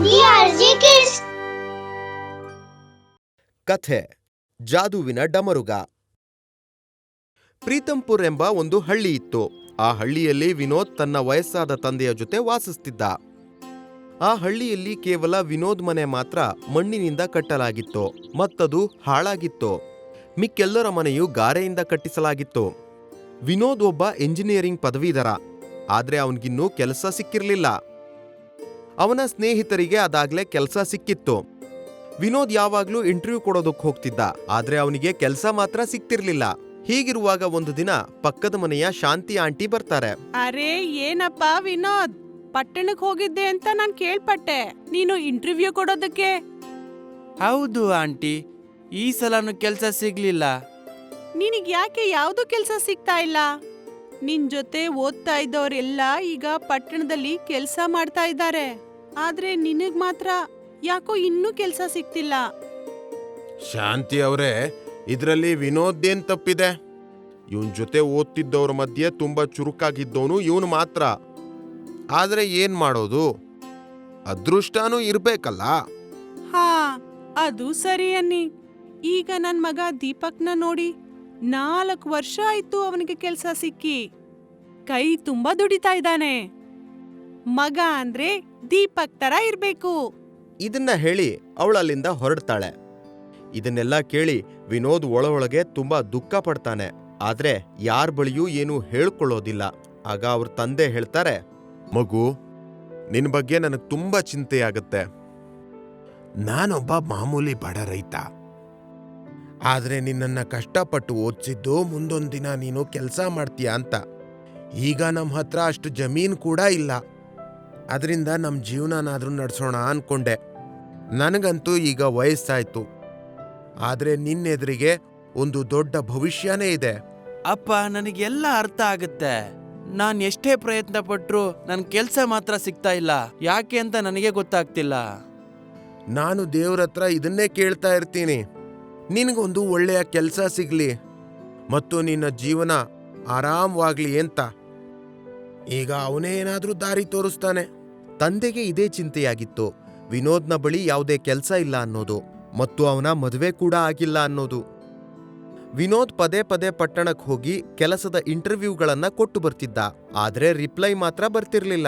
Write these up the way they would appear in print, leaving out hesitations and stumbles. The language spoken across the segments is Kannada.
DRG Kids. ಕಥೆ ಜಾದುವಿನ ಡಮರುಗ. ಪ್ರೀತಂಪುರ್ ಎಂಬ ಒಂದು ಹಳ್ಳಿ ಇತ್ತು. ಆ ಹಳ್ಳಿಯಲ್ಲಿ ವಿನೋದ್ ತನ್ನ ವಯಸ್ಸಾದ ತಂದೆಯ ಜೊತೆ ವಾಸಿಸುತ್ತಿದ್ದ. ಆ ಹಳ್ಳಿಯಲ್ಲಿ ಕೇವಲ ವಿನೋದ್ ಮನೆ ಮಾತ್ರ ಮಣ್ಣಿನಿಂದ ಕಟ್ಟಲಾಗಿತ್ತು, ಮತ್ತದು ಹಾಳಾಗಿತ್ತು. ಮಿಕ್ಕೆಲ್ಲರ ಮನೆಯು ಗಾರೆಯಿಂದ ಕಟ್ಟಿಸಲಾಗಿತ್ತು. ವಿನೋದ್ ಒಬ್ಬ ಎಂಜಿನಿಯರಿಂಗ್ ಪದವೀಧರ, ಆದ್ರೆ ಅವನಿಗಿನ್ನೂ ಕೆಲಸ ಸಿಕ್ಕಿರ್ಲಿಲ್ಲ. ಅವನ ಸ್ನೇಹಿತರಿಗೆ ಅದಾಗ್ಲೇ ಕೆಲಸ ಸಿಕ್ಕಿತ್ತು. ವಿನೋದ್ ಯಾವಾಗ್ಲೂ ಇಂಟರ್ವ್ಯೂ ಕೊಡೋದಕ್ಕೆ ಹೋಗ್ತಿದ್ದ, ಆದ್ರೆ ಅವನಿಗೆ ಕೆಲಸ ಮಾತ್ರ ಸಿಕ್ತಿರ್ಲಿಲ್ಲ. ಹೀಗಿರುವಾಗ ಒಂದು ದಿನ ಪಕ್ಕದ ಮನೆಯ ಶಾಂತಿ ಆಂಟಿ ಬರ್ತಾರೆ. ಅರೆ ಏನಪ್ಪ ವಿನೋದ್, ಪಟ್ಟಣಕ್ಕೆ ಹೋಗಿದ್ದೆ ಅಂತ ನಾನ್ ಕೇಳ್ಪಟ್ಟೆ. ನೀನು ಇಂಟರ್ವ್ಯೂ ಕೊಡೋದಕ್ಕೆ? ಹೌದು ಆಂಟಿ, ಈ ಸಲನು ಕೆಲ್ಸ ಸಿಗ್ಲಿಲ್ಲ. ನಿನಗ್ ಯಾಕೆ ಯಾವ್ದು ಕೆಲ್ಸ ಸಿಗ್ತಾ ಇಲ್ಲ? ನಿನ್ ಜೊತೆ ಓದ್ತಾ ಇದ್ದವರೆಲ್ಲ ಈಗ ಪಟ್ಟಣದಲ್ಲಿ ಕೆಲ್ಸ ಮಾಡ್ತಾ ಇದ್ದಾರೆ, ಆದ್ರೆ ನಿನಗ್ ಮಾತ್ರ ಯಾಕೋ ಇನ್ನೂ ಕೆಲ್ಸ ಸಿಗ್ತಿಲ್ಲ. ಶಾಂತಿ ಅವರೇ, ಇದ್ರಲ್ಲಿ ವಿನೋದ್ದೇನ್ ತಪ್ಪಿದೆ? ಇವನ್ ಜೊತೆ ಓದ್ತಿದ್ದವ್ರ ಮಧ್ಯೆ ತುಂಬಾ ಚುರುಕಾಗಿದ್ದವನು ಇವನು ಮಾತ್ರ. ಆದ್ರೆ ಏನ್ ಮಾಡೋದು, ಅದೃಷ್ಟನೂ ಇರ್ಬೇಕಲ್ಲ. ಹಾ, ಅದು ಸರಿ ಅನ್ನಿ. ಈಗ ನನ್ ಮಗ ದೀಪಕ್ನ ನೋಡಿ, 4 ವರ್ಷ ಆಯ್ತು ಅವನಿಗೆ ಕೆಲ್ಸ ಸಿಕ್ಕಿ. ಕೈ ತುಂಬಾ ದುಡಿತಾ ಇದ್ದಾನೆ. ಮಗ ಅಂದ್ರೆ ದೀಪಕ್ ತರ ಇರ್ಬೇಕು. ಇದನ್ನ ಹೇಳಿ ಅವಳಲ್ಲಿಂದ ಹೊರಡ್ತಾಳೆ. ಇದನ್ನೆಲ್ಲ ಕೇಳಿ ವಿನೋದ್ ಒಳಗೆ ತುಂಬಾ ದುಃಖ ಪಡ್ತಾನೆ, ಆದ್ರೆ ಯಾರ ಬಳಿಯೂ ಏನೂ ಹೇಳ್ಕೊಳ್ಳೋದಿಲ್ಲ. ಆಗ ಅವ್ರ ತಂದೆ ಹೇಳ್ತಾರೆ, ಮಗು, ನಿನ್ ಬಗ್ಗೆ ನನಗ್ ತುಂಬಾ ಚಿಂತೆಯಾಗತ್ತೆ. ನಾನೊಬ್ಬ ಮಾಮೂಲಿ ಬಡ ರೈತ, ಆದ್ರೆ ನಿನ್ನನ್ನ ಕಷ್ಟಪಟ್ಟು ಓದಿಸಿದ್ದು ಮುಂದೊಂದ್ ದಿನ ನೀನು ಕೆಲಸ ಮಾಡ್ತೀಯ ಅಂತ. ಈಗ ನಮ್ಮ ಹತ್ರ ಅಷ್ಟು ಜಮೀನ್ ಕೂಡ ಇಲ್ಲ, ಅದರಿಂದ ನಮ್ಮ ಜೀವನನಾದ್ರೂ ನಡ್ಸೋಣ ಅನ್ಕೊಂಡೆ. ನನಗಂತೂ ಈಗ ವಯಸ್ಸಾಯ್ತು, ಆದ್ರೆ ನಿನ್ನೆದುರಿಗೆ ಒಂದು ದೊಡ್ಡ ಭವಿಷ್ಯನೇ ಇದೆ. ಅಪ್ಪ, ನನಗೆಲ್ಲ ಅರ್ಥ ಆಗುತ್ತೆ. ನಾನ್ ಎಷ್ಟೇ ಪ್ರಯತ್ನ ಪಟ್ರು ನನ್ ಕೆಲ್ಸ ಮಾತ್ರ ಸಿಗ್ತಾ ಇಲ್ಲ. ಯಾಕೆ ಅಂತ ನನಗೆ ಗೊತ್ತಾಗ್ತಿಲ್ಲ. ನಾನು ದೇವ್ರತ್ರ ಇದನ್ನೇ ಕೇಳ್ತಾ ಇರ್ತೀನಿ, ನಿನಗೊಂದು ಒಳ್ಳೆಯ ಕೆಲಸ ಸಿಗ್ಲಿ ಮತ್ತು ನಿನ್ನ ಜೀವನ ಆರಾಮವಾಗ್ಲಿ ಅಂತ. ಈಗ ಅವನೇ ಏನಾದ್ರೂ ದಾರಿ ತೋರಿಸ್ತಾನೆ. ತಂದೆಗೆ ಇದೇ ಚಿಂತೆಯಾಗಿತ್ತು, ವಿನೋದ್ನ ಬಳಿ ಯಾವುದೇ ಕೆಲಸ ಇಲ್ಲ ಅನ್ನೋದು, ಮತ್ತು ಅವನ ಮದುವೆ ಕೂಡ ಆಗಿಲ್ಲ ಅನ್ನೋದು. ವಿನೋದ್ ಪದೇ ಪದೇ ಪಟ್ಟಣಕ್ಕೆ ಹೋಗಿ ಕೆಲಸದ ಇಂಟರ್ವ್ಯೂಗಳನ್ನ ಕೊಟ್ಟು ಬರ್ತಿದ್ದ, ಆದ್ರೆ ರಿಪ್ಲೈ ಮಾತ್ರ ಬರ್ತಿರ್ಲಿಲ್ಲ.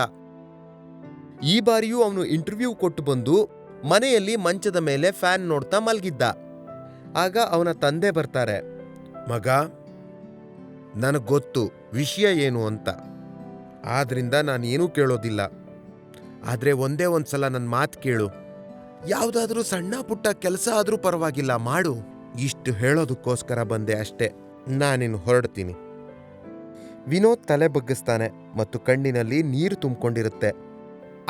ಈ ಬಾರಿಯೂ ಅವನು ಇಂಟರ್ವ್ಯೂ ಕೊಟ್ಟು ಬಂದು ಮನೆಯಲ್ಲಿ ಮಂಚದ ಮೇಲೆ ಫ್ಯಾನ್ ನೋಡ್ತಾ ಮಲ್ಗಿದ್ದ. ಆಗ ಅವನ ತಂದೆ ಬರ್ತಾರೆ. ಮಗ, ನನಗ್ ಗೊತ್ತು ವಿಷಯ ಏನು ಅಂತ, ಆದ್ರಿಂದ ನಾನೇನೂ ಕೇಳೋದಿಲ್ಲ. ಆದ್ರೆ ಒಂದೇ ಒಂದ್ಸಲ ನನ್ನ ಮಾತು ಕೇಳು. ಯಾವ್ದಾದ್ರೂ ಸಣ್ಣ ಪುಟ್ಟ ಕೆಲಸ ಆದ್ರೂ ಪರವಾಗಿಲ್ಲ, ಮಾಡು. ಇಷ್ಟು ಹೇಳೋದಕ್ಕೋಸ್ಕರ ಬಂದೆ ಅಷ್ಟೇ. ನಾನಿನ್ನು ಹೊರಡ್ತೀನಿ. ವಿನೋದ್ ತಲೆ ಬಗ್ಗಿಸ್ತಾನೆ ಮತ್ತು ಕಣ್ಣಿನಲ್ಲಿ ನೀರು ತುಂಬಿಕೊಂಡಿರುತ್ತೆ.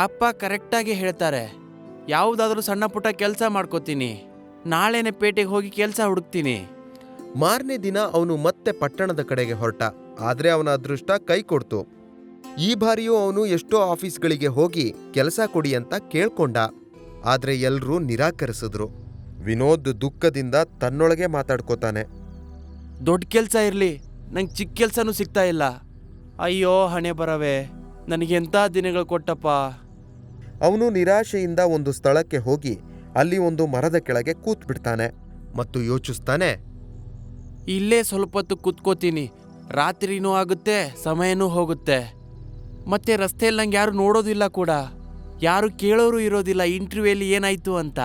ಅಪ್ಪ ಕರೆಕ್ಟಾಗಿ ಹೇಳ್ತಾರೆ. ಯಾವುದಾದ್ರೂ ಸಣ್ಣ ಪುಟ್ಟ ಕೆಲಸ ಮಾಡ್ಕೋತೀನಿ. ನಾಳೆನೆ ಪೇಟೆಗೆ ಹೋಗಿ ಕೆಲಸ ಹುಡುಕ್ತೀನಿ. ಮಾರನೇ ದಿನ ಅವನು ಮತ್ತೆ ಪಟ್ಟಣದ ಕಡೆಗೆ ಹೊರಟ, ಆದ್ರೆ ಅವನ ಅದೃಷ್ಟ ಕೈ ಕೊಡ್ತು. ಈ ಬಾರಿಯೂ ಅವನು ಎಷ್ಟೋ ಆಫೀಸ್ಗಳಿಗೆ ಹೋಗಿ ಕೆಲಸ ಕೊಡಿ ಅಂತ ಕೇಳ್ಕೊಂಡ, ಆದ್ರೆ ಎಲ್ರೂ ನಿರಾಕರಿಸಿದ್ರು. ವಿನೋದ್ ದುಃಖದಿಂದ ತನ್ನೊಳಗೆ ಮಾತಾಡ್ಕೋತಾನೆ. ದೊಡ್ಡ ಕೆಲಸ ಇರ್ಲಿ, ನಂಗೆ ಚಿಕ್ಕ ಕೆಲಸನೂ ಸಿಗ್ತಾ ಇಲ್ಲ. ಅಯ್ಯೋ ಹಣೆ ಬರವೆ, ನನಗೆಂಥ ದಿನಗಳು ಕೊಟ್ಟಪ್ಪ. ಅವನು ನಿರಾಶೆಯಿಂದ ಒಂದು ಸ್ಥಳಕ್ಕೆ ಹೋಗಿ ಅಲ್ಲಿ ಒಂದು ಮರದ ಕೆಳಗೆ ಕೂತ್ಬಿಡ್ತಾನೆ ಮತ್ತು ಯೋಚಿಸ್ತಾನೆ, ಇಲ್ಲೇ ಸ್ವಲ್ಪ ಹೊತ್ತು ಕೂತ್ಕೋತೀನಿ. ರಾತ್ರಿನೂ ಆಗುತ್ತೆ, ಸಮಯನೂ ಹೋಗುತ್ತೆ. ಮತ್ತೆ ರಸ್ತೆಯಲ್ಲಿ ನಂಗೆ ಯಾರು ನೋಡೋದಿಲ್ಲ ಕೂಡ, ಯಾರು ಕೇಳೋರು ಇರೋದಿಲ್ಲ ಇಂಟರ್ವ್ಯೂಯಲ್ಲಿ ಏನಾಯ್ತು ಅಂತ.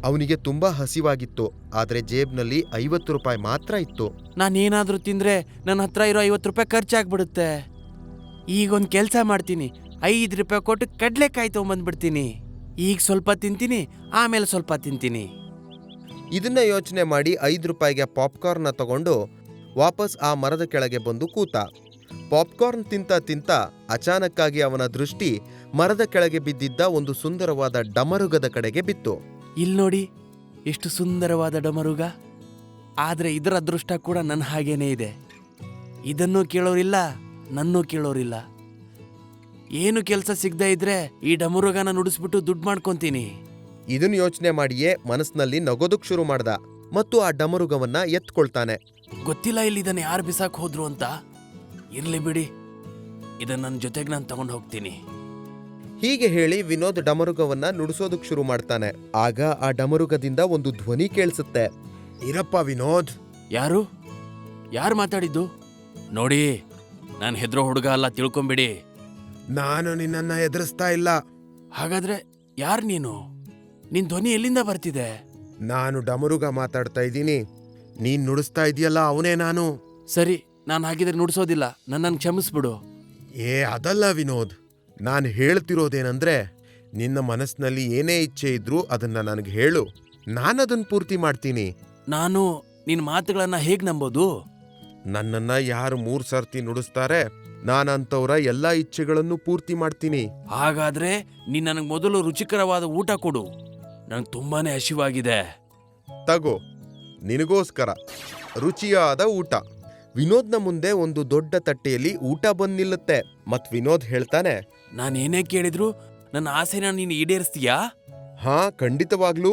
ಅವನಿಗೆ ತುಂಬಾ ಹಸಿವಾಗಿತ್ತು, ಆದ್ರೆ ಜೇಬ್ನಲ್ಲಿ 50 ರೂಪಾಯಿ ಮಾತ್ರ ಇತ್ತು. ನಾನೇನಾದ್ರೂ ತಿಂದ್ರೆ ನನ್ನ ಹತ್ರ ಇರೋ 50 ರೂಪಾಯಿ ಖರ್ಚಾಗ್ಬಿಡುತ್ತೆ. ಈಗೊಂದು ಕೆಲಸ ಮಾಡ್ತೀನಿ, 5 ರೂಪಾಯಿ ಕೊಟ್ಟು ಕಡ್ಲೆಕಾಯಿ ತೊಗೊಂಬಂದ್ಬಿಡ್ತೀನಿ. ಈಗ ಸ್ವಲ್ಪ ತಿಂತೀನಿ, ಆಮೇಲೆ ಸ್ವಲ್ಪ ತಿಂತೀನಿ. ಇದನ್ನ ಯೋಚನೆ ಮಾಡಿ 5 ರೂಪಾಯಿಗೆ ಪಾಪ್ಕಾರ್ನ್ನ ತಗೊಂಡು ವಾಪಸ್ ಆ ಮರದ ಕೆಳಗೆ ಬಂದು ಕೂತ. ಪಾಪ್ಕಾರ್ನ್ ತಿಂತ ತಿಂತ ಅಚಾನಕ್ಕಾಗಿ ಅವನ ದೃಷ್ಟಿ ಮರದ ಕೆಳಗೆ ಬಿದ್ದಿದ್ದ ಒಂದು ಸುಂದರವಾದ ಡಮರುಗದ ಕಡೆಗೆ ಬಿತ್ತು. ಇಲ್ಲಿ ನೋಡಿ, ಎಷ್ಟು ಸುಂದರವಾದ ಡಮರುಗ. ಆದ್ರೆ ಇದರ ಅದೃಷ್ಟ ಕೂಡ ನನ್ನ ಹಾಗೇನೇ ಇದೆ. ಇದನ್ನೂ ಕೇಳೋರಿಲ್ಲ, ನನ್ನೂ ಕೇಳೋರಿಲ್ಲ. ಏನು ಕೆಲಸ ಸಿಗದೆ ಇದ್ರೆ ಈ ಡಮರುಗನ ನುಡಿಸ್ಬಿಟ್ಟು ದುಡ್ಡು ಮಾಡ್ಕೊಂತೀನಿ. ಇದನ್ನ ಯೋಚನೆ ಮಾಡಿಯೇ ಮನಸ್ಸಿನಲ್ಲಿ ನಗೋದಕ್ ಶುರು ಮಾಡ್ದ ಮತ್ತು ಆ ಡಮರುಗವನ್ನ ಎತ್ಕೊಳ್ತಾನೆ. ಗೊತ್ತಿಲ್ಲ ಇಲ್ಲಿ ಇದನ್ನ ಯಾರು ಬಿಸಾಕ್ ಹೋದ್ರು ಅಂತ. ಇರ್ಲಿ ಬಿಡಿ, ಇದನ್ನ ನನ್ನ ಜೊತೆಗೆ ನಾನು ತಗೊಂಡು ಹೋಗ್ತೀನಿ. ಹೀಗೆ ಹೇಳಿ ವಿನೋದ್ ಡಮರುಗವನ್ನ ನುಡಿಸೋದಕ್ ಶುರು ಮಾಡ್ತಾನೆ. ಆಗ ಆ ಡಮರುಗದಿಂದ ಒಂದು ಧ್ವನಿ ಕೇಳಿಸುತ್ತೆ. ಇರಪ್ಪ ವಿನೋದ್. ಯಾರು ಮಾತಾಡಿದ್ದು? ನೋಡಿ, ನಾನು ಹೆದ್ರೋ ಹುಡುಗ ಅಲ್ಲ, ತಿಳ್ಕೊಂಬಿಡಿ. ನಾನು ನಿನ್ನನ್ನ ಎದುರಿಸ್ತಾ ಇಲ್ಲ. ಹಾಗಾದ್ರೆ ಯಾರು ನೀನು? ನಿನ್ ಧ್ವನಿ ಎಲ್ಲಿಂದ ಬರ್ತಿದೆ? ನಾನು ಡಮರುಗ ಮಾತಾಡ್ತಾ ಇದ್ದೀನಿ. ನೀನ್ ನುಡಿಸ್ತಾ ಇದೀಯಲ್ಲ, ಅವನೇ ನಾನು. ಸರಿ, ನಾನು ಹಾಗಿದ್ರೆ ನುಡಿಸೋದಿಲ್ಲ, ನನ್ನನ್ನು ಕ್ಷಮಿಸ್ಬಿಡು. ಅದಲ್ಲ ವಿನೋದ್, ನಾನು ಹೇಳ್ತಿರೋದೇನಂದ್ರೆ, ನಿನ್ನ ಮನಸ್ಸಿನಲ್ಲಿ ಏನೇ ಇಚ್ಛೆ ಇದ್ರೂ ಅದನ್ನ ನನಗೆ ಹೇಳು, ನಾನದನ್ನ ಪೂರ್ತಿ ಮಾಡ್ತೀನಿ. ನಾನು ನಿನ್ ಮಾತುಗಳನ್ನ ಹೇಗ್ ನಂಬೋದು? ನನ್ನನ್ನ ಯಾರು 3 ಸರ್ತಿ ನುಡಿಸ್ತಾರೆ, ನಾನಂತವ್ರ ಎಲ್ಲಾ ಇಚ್ಛೆಗಳನ್ನು ಪೂರ್ತಿ ಮಾಡ್ತೀನಿ. ಹಾಗಾದ್ರೆ ನೀನ್ ನನಗೆ ಮೊದಲು ರುಚಿಕರವಾದ ಊಟ ಕೊಡು, ನನಗೆ ತುಂಬಾನೇ ಹಸಿವಾಗಿದೆ. ತಗೋ, ನಿನಗೋಸ್ಕರ ರುಚಿಯಾದ ಊಟ. ವಿನೋದ್ನ ಮುಂದೆ ಒಂದು ದೊಡ್ಡ ತಟ್ಟೆಯಲ್ಲಿ ಊಟ ಬಂದ್ ನಿಲ್ಲುತ್ತೆ. ಮತ್ ವಿನೋದ್ ಹೇಳ್ತಾನೆ, ನಾನೇನೇ ಕೇಳಿದ್ರು ನನ್ನ ಆಸೆನ ನೀನು ಈಡೇರಿಸ್ತೀಯಾ? ಹಾ, ಖಂಡಿತವಾಗ್ಲೂ.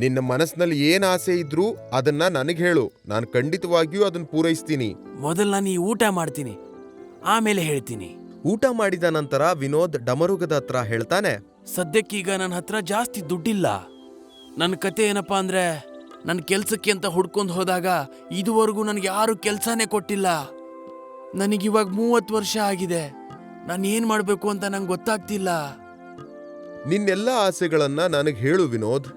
ನಿನ್ನ ಮನಸ್ಸಿನಲ್ಲಿ ಏನ್ ಆಸೆ ಇದ್ರೂ ಅದನ್ನ ನನಗೆ ಹೇಳು, ನಾನು ಖಂಡಿತವಾಗಿಯೂ ಅದನ್ನ ಪೂರೈಸ್ತೀನಿ. ಮೊದಲು ನಾನು ಈ ಊಟ ಮಾಡ್ತೀನಿ, ಆಮೇಲೆ ಹೇಳ್ತೀನಿ. ಊಟ ಮಾಡಿದ ನಂತರ ವಿನೋದ್ ಡಮರುಗದ ಹತ್ರ ಹೇಳ್ತಾನೆ, ಸದ್ಯಕ್ಕೀಗ ನನ್ನ ಹತ್ರ ಜಾಸ್ತಿ ದುಡ್ಡಿಲ್ಲ. ನನ್ನ ಕತೆ ಏನಪ್ಪಾ ಅಂದ್ರೆ, ನನ್ನ ಕೆಲ್ಸಕ್ಕೆ ಅಂತ ಹುಡ್ಕೊಂಡು ಹೋದಾಗ ಇದುವರೆಗೂ ನನಗೆ ಯಾರು ಕೆಲ್ಸನೇ ಕೊಟ್ಟಿಲ್ಲ. ನನಗಿವಾಗ 30 ವರ್ಷ ಆಗಿದೆ. ನಾನು ಏನ್ ಮಾಡ್ಬೇಕು ಅಂತ ನಂಗೆ ಗೊತ್ತಾಗ್ತಿಲ್ಲ. ನಿನ್ನೆಲ್ಲ ಆಸೆಗಳನ್ನ ನನಗೆ ಹೇಳು ವಿನೋದ್,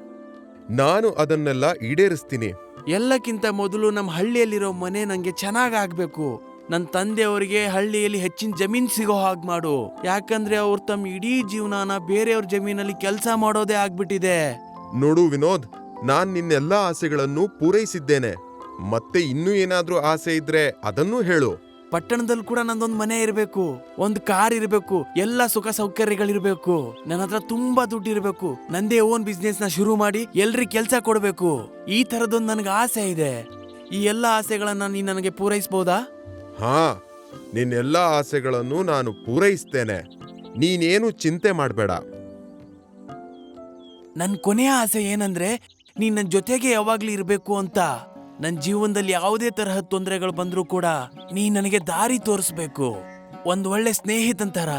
ನಾನು ಅದನ್ನೆಲ್ಲ ಈಡೇರಿಸ್ತೀನಿ. ಎಲ್ಲಕ್ಕಿಂತ ಮೊದಲು ನಮ್ಮ ಹಳ್ಳಿಯಲ್ಲಿರೋ ಮನೆ ನಂಗೆ ಚೆನ್ನಾಗಾಗ್ಬೇಕು. ನನ್ನ ತಂದೆಯವರಿಗೆ ಹಳ್ಳಿಯಲ್ಲಿ ಹೆಚ್ಚಿನ ಜಮೀನ್ ಸಿಗೋ ಹಾಗೆ ಮಾಡು. ಯಾಕಂದ್ರೆ ಅವ್ರು ತಮ್ಮ ಇಡೀ ಜೀವನಾನ ಬೇರೆಯವ್ರ ಜಮೀನಲ್ಲಿ ಕೆಲಸ ಮಾಡೋದೇ ಆಗ್ಬಿಟ್ಟಿದೆ. ನೋಡು ವಿನೋದ್, ನಾನ್ ನಿನ್ನೆಲ್ಲ ಆಸೆಗಳನ್ನು ಪೂರೈಸಿದ್ದೇನೆ. ಮತ್ತೆ ಇನ್ನೂ ಏನಾದ್ರೂ ಆಸೆ ಇದ್ರೆ ಅದನ್ನೂ ಹೇಳು. ಪಟ್ಟಣದಲ್ಲಿ ಕೂಡ ನಂದೊಂದು ಮನೆ ಇರಬೇಕು, ಒಂದು ಕಾರ್ ಇರಬೇಕು, ಎಲ್ಲ ಸುಖ ಸೌಕರ್ಯಗಳಿರ್ಬೇಕು. ನನ್ನ ಹತ್ರ ತುಂಬಾ ದುಡ್ಡು ಇರಬೇಕು. ನಂದೇ ಓನ್ ಬಿಸ್ನೆಸ್ ನ ಶುರು ಮಾಡಿ ಎಲ್ರಿಗೆ ಕೆಲಸ ಕೊಡ್ಬೇಕು. ಈ ತರದೊಂದು ನನಗೆ ಆಸೆ ಇದೆ. ಈ ಎಲ್ಲ ಆಸೆಗಳನ್ನ ನೀನ್ ನನಗೆ ಪೂರೈಸಬಹುದಾ? ಹಾ, ನಿನ್ನೆಲ್ಲ ಆಸೆಗಳನ್ನು ನಾನು ಪೂರೈಸ್ತೇನೆ. ನೀನೇನು ಚಿಂತೆ ಮಾಡಬೇಡ. ನನ್ ಕೊನೆಯ ಆಸೆ ಏನಂದ್ರೆ, ನೀನ್ ನನ್ನ ಜೊತೆಗೆ ಯಾವಾಗ್ಲೂ ಇರ್ಬೇಕು ಅಂತ. ನನ್ನ ಜೀವನದಲ್ಲಿ ಯಾವುದೇ ತರಹ ತೊಂದರೆಗಳು ಬಂದ್ರೂ ಕೂಡ ನೀ ನನಗೆ ದಾರಿ ತೋರಿಸ್ಬೇಕು. ಒಂದ್ ಒಳ್ಳೆ ಸ್ನೇಹಿತನ ತರ.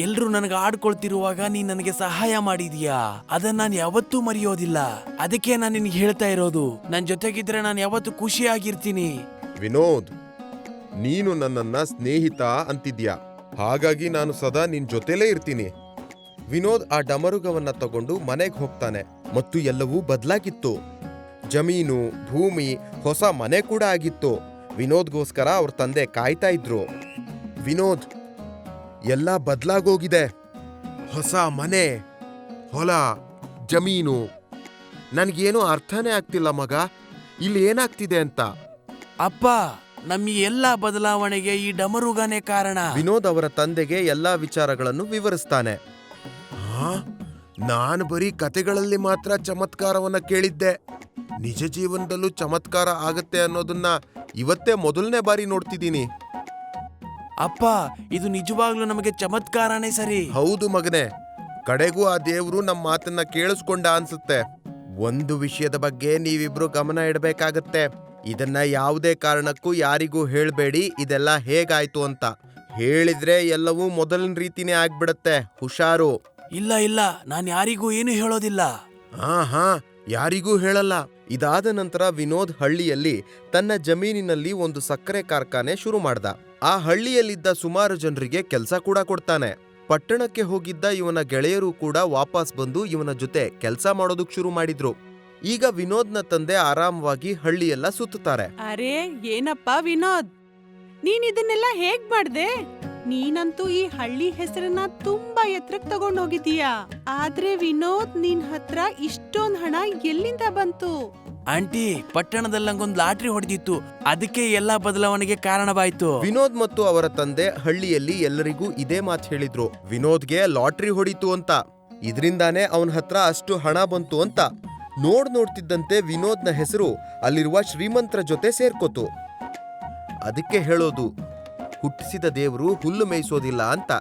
ಎಲ್ರು ನನಗೆ ಆಡ್ಕೊಳ್ತಿರುವಾಗ ನೀನ್ ನನಗೆ ಸಹಾಯ ಮಾಡಿದೀಯಾ, ಅದನ್ನ ನಾನು ಯಾವತ್ತೂ ಮರೆಯೋದಿಲ್ಲ. ಅದಕ್ಕೆ ನಾನು ನಿನ್ಗೆ ಹೇಳ್ತಾ ಇರೋದು, ನನ್ ಜೊತೆಗಿದ್ರೆ ನಾನು ಯಾವತ್ತೂ ಖುಷಿಯಾಗಿರ್ತೀನಿ. ವಿನೋದ್, ನೀನು ನನ್ನನ್ನ ಸ್ನೇಹಿತ ಅಂತಿದ್ಯಾ, ಹಾಗಾಗಿ ನಾನು ಸದಾ ನಿನ್ ಜೊತೆಲೇ ಇರ್ತೀನಿ. ವಿನೋದ್ ಆ ಡಮರುಗವನ್ನ ತಗೊಂಡು ಮನೆಗೆ ಹೋಗ್ತಾನೆ. ಮತ್ತು ಎಲ್ಲವೂ ಬದಲಾಗಿತ್ತು. ಜಮೀನು, ಭೂಮಿ, ಹೊಸ ಮನೆ ಕೂಡ ಆಗಿತ್ತು. ವಿನೋದ್ಗೋಸ್ಕರ ಅವ್ರ ತಂದೆ ಕಾಯ್ತಾ ಇದ್ರು. ವಿನೋದ್, ಎಲ್ಲ ಬದಲಾಗೋಗಿದೆ. ಹೊಸ ಮನೆ, ಹೊಲ, ಜಮೀನು. ನನ್ಗೇನು ಅರ್ಥನೇ ಆಗ್ತಿಲ್ಲ ಮಗ, ಇಲ್ಲಿ ಏನಾಗ್ತಿದೆ ಅಂತ. ಅಪ್ಪ, ನಮ್ಮ ಎಲ್ಲ ಬದಲಾವಣೆಗೆ ಈ ಡಮರುಗನೇ ಕಾರಣ. ವಿನೋದ್ ಅವರ ತಂದೆಗೆ ಎಲ್ಲಾ ವಿಚಾರಗಳನ್ನು ವಿವರಿಸ್ತಾನೆ. ನಾನು ಬರೀ ಕತೆಗಳಲ್ಲಿ ಮಾತ್ರ ಚಮತ್ಕಾರವನ್ನ ಕೇಳಿದ್ದೆ. ನಿಜ ಜೀವನದಲ್ಲೂ ಚಮತ್ಕಾರ ಆಗತ್ತೆ ಅನ್ನೋದನ್ನ ಇವತ್ತೇ ಮೊದಲನೇ ಬಾರಿ ನೋಡ್ತಿದ್ದೀನಿ. ಅಪ್ಪ, ಇದು ನಿಜವಾಗ್ಲೂ ನಮಗೆ ಚಮತ್ಕಾರನೇ ಸರಿ. ಹೌದು ಮಗನೇ, ಕಡೆಗೂ ಆ ದೇವ್ರು ನಮ್ಮ ಮಾತನ್ನ ಕೇಳಿಸ್ಕೊಂಡ ಅನ್ಸುತ್ತೆ. ಒಂದು ವಿಷಯದ ಬಗ್ಗೆ ನೀವಿಬ್ರು ಗಮನ ಇಡಬೇಕಾಗತ್ತೆ. ಇದನ್ನ ಯಾವುದೇ ಕಾರಣಕ್ಕೂ ಯಾರಿಗೂ ಹೇಳ್ಬೇಡಿ, ಇದೆಲ್ಲ ಹೇಗಾಯ್ತು ಅಂತ. ಹೇಳಿದ್ರೆ ಎಲ್ಲವೂ ಮೊದಲಿನ ರೀತಿನೇ ಆಗ್ಬಿಡತ್ತೆ. ಹುಷಾರು. ಇಲ್ಲ, ನಾನು ಯಾರಿಗೂ ಏನು ಹೇಳೋದಿಲ್ಲ. ಹಾ, ಯಾರಿಗೂ ಹೇಳಲ್ಲ. ಇದಾದ ನಂತರ ವಿನೋದ್ ಹಳ್ಳಿಯಲ್ಲಿ ತನ್ನ ಜಮೀನಿನಲ್ಲಿ ಒಂದು ಸಕ್ಕರೆ ಕಾರ್ಖಾನೆ ಶುರು ಮಾಡ್ದ. ಆ ಹಳ್ಳಿಯಲ್ಲಿದ್ದ ಸುಮಾರು ಜನರಿಗೆ ಕೆಲಸ ಕೂಡ ಕೊಡ್ತಾನೆ. ಪಟ್ಟಣಕ್ಕೆ ಹೋಗಿದ್ದ ಇವನ ಗೆಳೆಯರು ಕೂಡ ವಾಪಸ್ ಬಂದು ಇವನ ಜೊತೆ ಕೆಲಸ ಮಾಡೋದಕ್ ಶುರು ಮಾಡಿದ್ರು. ಈಗ ವಿನೋದ್ನ ತಂದೆ ಆರಾಮವಾಗಿ ಹಳ್ಳಿಯೆಲ್ಲ ಸುತ್ತುತ್ತಾರೆ. ಅರೆ ಏನಪ್ಪ ವಿನೋದ್, ನೀನ್ ಇದನ್ನೆಲ್ಲ ಹೇಗ್ ಮಾಡ್ದೆ? ನೀನಂತೂ ಈ ಹಳ್ಳಿ ಹೆಸರನ್ನ ತುಂಬಾ ಎತ್ತರಕ್ಕೆ ತಗೊಂಡೋಗಿದೀಯಾ. ಆದ್ರೆ ವಿನೋದ್, ನಿನ್ ಹತ್ರ ಇಷ್ಟೊಂದ್ ಹಣ ಎಲ್ಲಿಂದ ಬಂತು? ಆಂಟಿ, ಪಟ್ಟಣದಲ್ಲಿ ನಂಗೊಂದು ಲಾಟ್ರಿ ಹೊಡೆದಿತ್ತು, ಅದಕ್ಕೆ ಎಲ್ಲಾ ಬದಲಾವಣೆಗೆ ಕಾರಣವಾಯ್ತು. ವಿನೋದ್ ಮತ್ತು ಅವರ ತಂದೆ ಹಳ್ಳಿಯಲ್ಲಿ ಎಲ್ಲರಿಗೂ ಇದೇ ಮಾತು ಹೇಳಿದ್ರು. ವಿನೋದ್ಗೆ ಲಾಟ್ರಿ ಹೊಡಿತು ಅಂತ, ಇದರಿಂದಾನೇ ಅವನ ಹತ್ರ ಅಷ್ಟು ಹಣ ಬಂತು ಅಂತ. ನೋಡ್ತಿದ್ದಂತೆ ವಿನೋದ್ನ ಹೆಸರು ಅಲ್ಲಿರುವ ಶ್ರೀಮಂತರ ಜೊತೆ ಸೇರ್ಕೋತು. ಅದಕ್ಕೆ ಹೇಳೋದು, ಹುಟ್ಟಿಸಿದ ದೇವರು ಹುಲ್ಲು ಮೇಯಿಸೋದಿಲ್ಲ ಅಂತ.